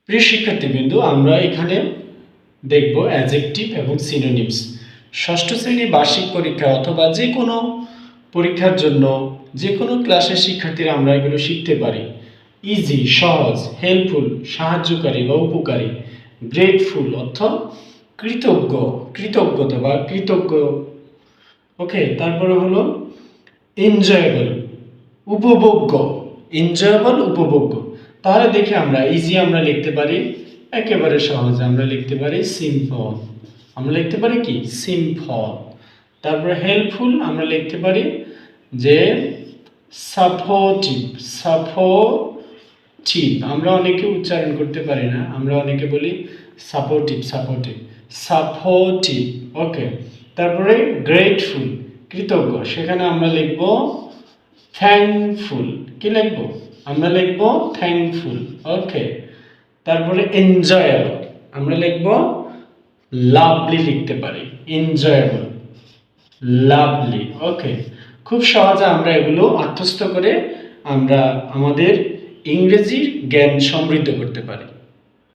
প্রিয় শিক্ষার্থীবৃন্দ, আমরা এখানে দেখব অ্যাডজেক্টিভ এবং সিনোনিমস। ষষ্ঠ শ্রেণীর বার্ষিক পরীক্ষা অথবা যে কোনো পরীক্ষার জন্য যে কোনো ক্লাসের শিক্ষার্থীরা আমরা এগুলো শিখতে পারি। ইজি সহজ, হেল্পফুল সাহায্যকারী বা উপকারী, গ্রেটফুল অর্থ কৃতজ্ঞ, কৃতজ্ঞতা বা কৃতজ্ঞ। ওকে, তারপরে হলো এনজয়েবল উপভোগ্য, এনজয়েবল উপভোগ্য। তাহলে দেখে আমরা ইজি আমরা লিখতে পারি একেবারে সহজে, আমরা লিখতে পারি সিম্পল, আমরা লিখতে পারি কি সিম্পল। তারপরে হেল্পফুল আমরা লিখতে পারি যে সাপোর্টিভ, সাপোর্টিভ। আমরা অনেকে উচ্চারণ করতে পারি না, আমরা অনেকে বলি সাপোর্টিভ, সাপোর্টিভ, সাপোর্টিভ। ওকে, তারপরে গ্রেটফুল কৃতজ্ঞ, সেখানে আমরা লিখব থ্যাঙ্কফুল। কি লিখব? আমরা লিখব থ্যাঙ্কফুল। ওকে, তারপরে এনজয়েবল আমরা লিখব লাভলি, লিখতে পারি এনজয়েবল, লাভলি। ওকে, খুব সহজে আমরা এগুলো আত্মস্থ করে আমরা আমাদের ইংরেজির জ্ঞান সমৃদ্ধ করতে পারি।